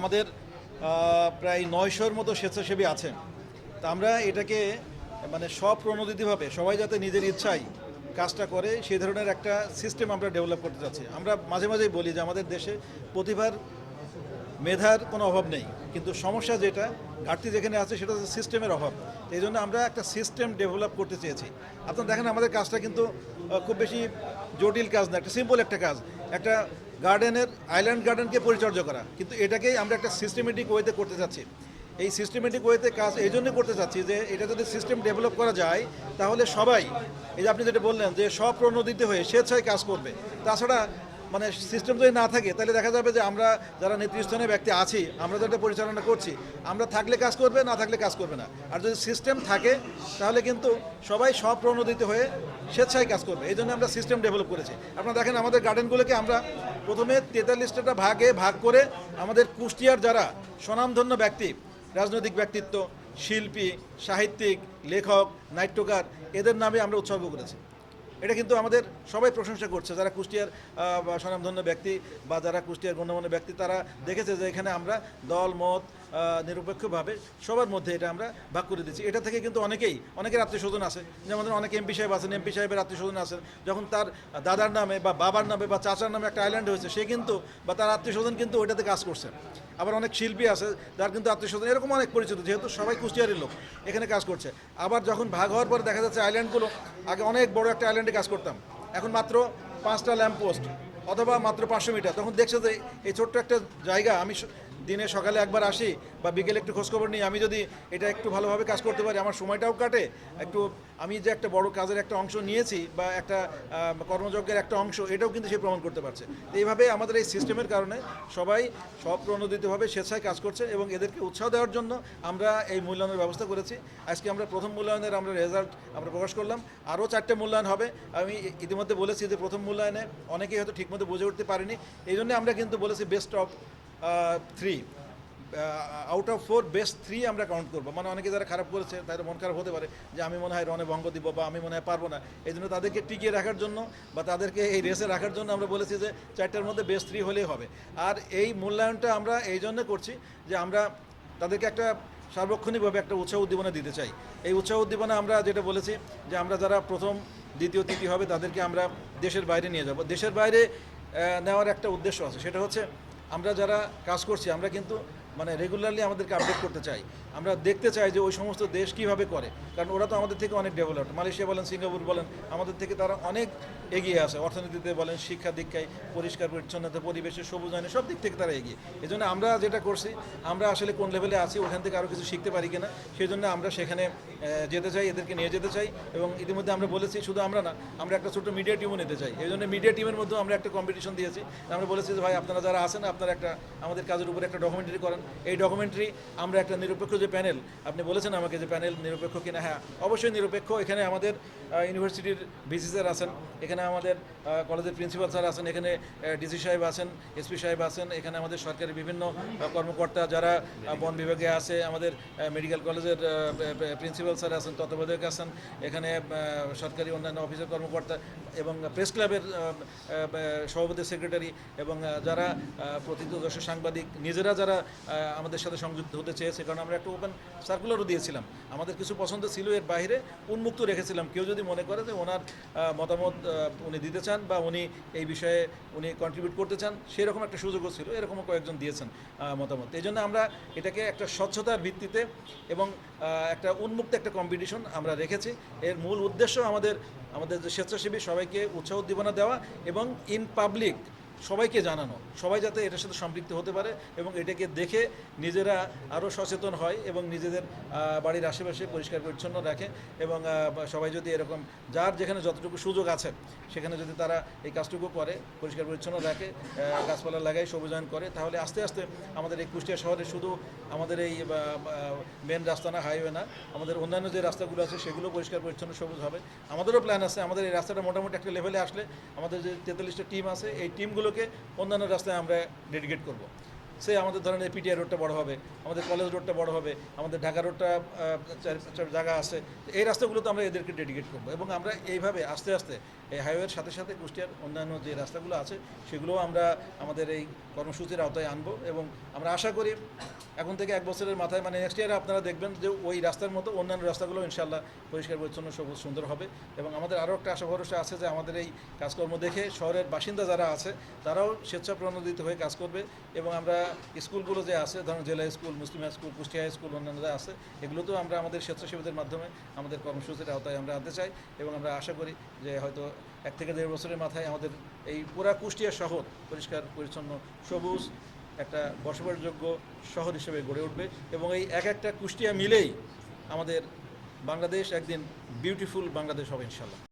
আমাদের প্রায় ৯০০-র মতো স্বেচ্ছাসেবী আছেন। তা আমরা এটাকে মানে স্বপ্রণোদিতভাবে সবাই যাতে নিজের ইচ্ছায় কাজটা করে সেই ধরনের একটা সিস্টেম আমরা ডেভেলপ করতে চাচ্ছি। আমরা মাঝে মাঝেই বলি যে আমাদের দেশে প্রতিভার মেধার কোনো অভাব নেই, কিন্তু সমস্যা যেটা ঘাটতি যেখানে আছে সেটা হচ্ছে সিস্টেমের অভাব। এই জন্য আমরা একটা সিস্টেম ডেভেলপ করতে চেয়েছি। আপনারা দেখেন আমাদের কাজটা কিন্তু খুব বেশি জটিল কাজ না, একটা সিম্পল একটা কাজ, একটা গার্ডেনের আইল্যান্ড গার্ডেনকে পরিচর্যা করা, কিন্তু এটাকেই আমরা একটা সিস্টেমেটিক ওয়েতে করতে চাচ্ছি। এই সিস্টেমেটিক ওয়েতে কাজ এই জন্য করতে চাচ্ছি যে এটা যদি সিস্টেম ডেভেলপ করা যায় তাহলে সবাই, এই যে আপনি যেটা বললেন যে স্বপ্রণোদিত হয়ে স্বেচ্ছায় কাজ করবে। তাছাড়া মানে সিস্টেম যদি না থাকে তাহলে দেখা যাবে যে আমরা যারা নেতৃস্থানীয় ব্যক্তি আছি, আমরা যারা পরিচালনা করছি, আমরা থাকলে কাজ করবে, না থাকলে কাজ করবে না। আর যদি সিস্টেম থাকে তাহলে কিন্তু সবাই স্বপ্রণোদিত হয়ে স্বেচ্ছায় কাজ করবে। এই জন্য আমরা সিস্টেম ডেভেলপ করেছি। আপনারা দেখেন আমাদের গার্ডেনগুলোকে আমরা প্রথমে 43টা ভাগে ভাগ করে আমাদের কুষ্টিয়ার যারা স্বনামধন্য ব্যক্তি, রাজনৈতিক ব্যক্তিত্ব, শিল্পী, সাহিত্যিক, লেখক, নাট্যকার, এদের নামে আমরা উৎসর্গ করেছি। এটা কিন্তু আমাদের সবাই প্রশংসা করছে, যারা কুষ্টিয়ার স্বনামধন্য ব্যক্তি বা যারা কুষ্টিয়ার গণ্যমান্য ব্যক্তি, তারা দেখেছে যে এখানে আমরা দল মত নিরপেক্ষভাবে সবার মধ্যে এটা আমরা ভাগ করে দিচ্ছি। এটা থেকে কিন্তু অনেকের আত্মীয়স্বজন আছে, যেমন অনেক এমপি সাহেব আছেন, এমপি সাহেবের আত্মীয়স্বজন আছেন, যখন তার দাদার নামে বা বাবার নামে বা চাচার নামে একটা আইল্যান্ড হয়েছে, সে কিন্তু বা তার আত্মীয়স্বজন কিন্তু ওইটাতে কাজ করছে। আবার অনেক শিল্পী আছে যার কিন্তু আত্মীয়স্বজন এরকম অনেক পরিচিত, যেহেতু সবাই কুষ্টিয়ারের লোক এখানে কাজ করছে। আবার যখন ভাগ হওয়ার পর দেখা যাচ্ছে আইল্যান্ডগুলো, আগে অনেক বড় একটা আইল্যান্ডে কাজ করতাম, এখন মাত্র 5টা ল্যাম্প পোস্ট অথবা মাত্র 500 মিটার। তখন দেখছে যে এই ছোট্ট একটা জায়গা, আমি দিনে সকালে একবার আসি বা বিকেলে একটু খোঁজখবর নিই, আমি যদি এটা একটু ভালোভাবে কাজ করতে পারি, আমার সময়টাও কাটে, একটু আমি যে একটা বড় কাজের একটা অংশ নিয়েছি বা একটা কর্মযজ্ঞের একটা অংশ, এটাও কিন্তু সে প্রমাণ করতে পারছে। এইভাবে আমাদের এই সিস্টেমের কারণে সবাই স্বপ্রণোদিতভাবে স্বেচ্ছায় কাজ করছে এবং এদেরকে উৎসাহ দেওয়ার জন্য আমরা এই মূল্যায়নের ব্যবস্থা করেছি। আজকে আমরা প্রথম মূল্যায়নের আমরা রেজাল্ট আমরা প্রকাশ করলাম, আরও 4টে মূল্যায়ন হবে। আমি ইতিমধ্যে বলেছি যে প্রথম মূল্যায়নে অনেকেই হয়তো ঠিকমতো বুঝে উঠতে পারেনি, এই জন্য আমরা কিন্তু বলেছি best of 3, out of 4 best 3 আমরা কাউন্ট করবো। মানে অনেকে যারা খারাপ করেছে তাদের মন খারাপ হতে পারে যে আমি মনে হয় রনে ভঙ্গ দিব বা আমি মনে হয় পারবো না, এই জন্য তাদেরকে টিকিয়ে রাখার জন্য বা তাদেরকে এই রেসে রাখার জন্য আমরা বলেছি যে 4টার মধ্যে বেস্ট 3 হলেই হবে। আর এই মূল্যায়নটা আমরা এই জন্য করছি যে আমরা তাদেরকে একটা সার্বক্ষণিকভাবে একটা উৎসাহ উদ্দীপনা দিতে চাই। এই উৎসাহ উদ্দীপনা আমরা যেটা বলেছি যে আমরা যারা প্রথম দ্বিতীয় তৃতীয় হবে তাদেরকে আমরা দেশের বাইরে নিয়ে যাব। দেশের বাইরে নেওয়ার একটা উদ্দেশ্য আছে, সেটা হচ্ছে আমরা যারা কাজ করছি আমরা কিন্তু মানে রেগুলারলি আমাদেরকে আপডেট করতে চাই। আমরা দেখতে চাই যে ওই সমস্ত দেশ কীভাবে করে, কারণ ওরা তো আমাদের থেকে অনেক ডেভেলপড। মালয়েশিয়া বলেন, সিঙ্গাপুর বলেন, আমাদের থেকে তারা অনেক এগিয়ে আছে। অর্থনীতিতে বলেন, শিক্ষা দীক্ষায়, পরিষ্কার পরিচ্ছন্নতা, পরিবেশে, সবুজায়নে, সব দিক থেকে তারা এগিয়ে। এই জন্য আমরা যেটা করছি, আমরা আসলে কোন লেভেলে আছি, ওখান থেকে আরও কিছু শিখতে পারি কিনা, সেই জন্য আমরা সেখানে যেতে চাই, এদেরকে নিয়ে যেতে চাই। এবং ইতিমধ্যে আমরা বলেছি শুধু আমরা না, আমরা একটা ছোটো মিডিয়া টিমও নিতে চাই। এই জন্য মিডিয়া টিমের মধ্যেও আমরা একটা কম্পিটিশন দিয়েছি। আমরা বলেছি যে ভাই আপনারা যারা আছেন, আপনারা একটা আমাদের কাজের উপরে একটা ডকুমেন্টারি করেন। এই ডকুমেন্টারি আমরা একটা নিরপেক্ষ যে প্যানেল, আপনি বলেছেন আমাকে যে প্যানেল নিরপেক্ষ কিনা, হ্যাঁ অবশ্যই নিরপেক্ষ। এখানে আমাদের ইউনিভার্সিটির ভিসি স্যার আছেন, এখানে আমাদের কলেজের প্রিন্সিপাল স্যার আছেন, এখানে ডিসি সাহেব আছেন, এসপি সাহেব আছেন, এখানে আমাদের সরকারি বিভিন্ন কর্মকর্তা যারা বন বিভাগে আছে, আমাদের মেডিকেল কলেজের প্রিন্সিপাল স্যার আছেন, তত্ত্বাবধায়ক আছেন, এখানে সরকারি অন্যান্য অফিসের কর্মকর্তা এবং প্রেস ক্লাবের সভাপতি, সেক্রেটারি এবং যারা প্রথিতযশা সাংবাদিক নিজেরা যারা আমাদের সাথে সংযুক্ত হতে চেয়েছে। কারণ আমরা একটা ওপেন সার্কুলারও দিয়েছিলাম, আমাদের কিছু পছন্দ ছিল, এর বাইরে উন্মুক্ত রেখেছিলাম। কেউ যদি মনে করে যে ওনার মতামত উনি দিতে চান বা উনি এই বিষয়ে উনি কন্ট্রিবিউট করতে চান, সেরকম একটা সুযোগও ছিল, এরকমও কয়েকজন দিয়েছেন মতামত। এই জন্য আমরা এটাকে একটা স্বচ্ছতার ভিত্তিতে এবং একটা উন্মুক্ত একটা কম্পিটিশন আমরা রেখেছি। এর মূল উদ্দেশ্য আমাদের যে স্বেচ্ছাসেবী সবাইকে উৎসাহ উদ্দীপনা দেওয়া এবং ইন পাবলিক সবাইকে জানানো, সবাই যাতে এটার সাথে সম্পৃক্ত হতে পারে এবং এটাকে দেখে নিজেরা আরও সচেতন হয় এবং নিজেদের বাড়ির আশেপাশে পরিষ্কার পরিচ্ছন্ন রাখে। এবং সবাই যদি এরকম যার যেখানে যতটুকু সুযোগ আছে সেখানে যদি তারা এই কাজটুকু করে, পরিষ্কার পরিচ্ছন্ন রাখে, গাছপালা লাগায়, সবুজায়ন করে, তাহলে আস্তে আস্তে আমাদের এই কুষ্টিয়া শহরে শুধু আমাদের এই মেন রাস্তা না, হাইওয়ে না, আমাদের অন্যান্য যে রাস্তাগুলো আছে সেগুলো পরিষ্কার পরিচ্ছন্ন সবুজ হবে। আমাদেরও প্ল্যান আছে, আমাদের এই রাস্তাটা মোটামুটি একটা লেভেলে আসলে আমাদের যে 43টা টিম আছে, এই টিমগুলোকে অন্যান্য রাস্তায় আমরা ডেডিকেট করব। সে আমাদের ধরেন পিটিআই রোডটা বড় হবে, আমাদের কলেজ রোডটা বড় হবে, আমাদের ঢাকা রোডটা জায়গা আছে, এই রাস্তাগুলো তো আমরা এদেরকে ডেডিকেট করবো এবং আমরা এইভাবে আস্তে আস্তে এই হাইওয়ের সাথে সাথে কুষ্টিয়ার অন্যান্য যে রাস্তাগুলো আছে সেগুলোও আমরা আমাদের এই কর্মসূচির আওতায় আনবো এবং আমরা আশা করি এখন থেকে 1 বছরের মাথায় মানে নেক্সট ইয়ারে আপনারা দেখবেন যে ওই রাস্তার মতো অন্যান্য রাস্তাগুলো ইনশাল্লাহ পরিষ্কার পরিচ্ছন্ন সবুজ সুন্দর হবে এবং আমাদের আরও একটা আশা ভরসা আছে যে আমাদের এই কাজকর্ম দেখে শহরের বাসিন্দা যারা আছে তারাও স্বেচ্ছাপ্রণোদিত হয়ে কাজ করবে এবং আমরা স্কুলগুলো যে আছে ধরুন জেলা স্কুল, মুসলিম স্কুল, কুষ্টিয়া স্কুল অন্যান্য যা আছে এগুলোতেও আমরা আমাদের স্বেচ্ছাসেবীদের মাধ্যমে আমাদের কর্মসূচির আওতায় আমরা আনতে চাই এবং আমরা আশা করি যে হয়তো 1 থেকে 1.5 বছরের মাথায় আমাদের এই পুরা কুষ্টিয়া শহর পরিষ্কার পরিচ্ছন্ন সবুজ একটা বসবাসযোগ্য শহর হিসেবে গড়ে উঠবে এবং এই একটা কুষ্টিয়া মিলেই আমাদের বাংলাদেশ একদিন বিউটিফুল বাংলাদেশ হবে ইনশাল্লাহ।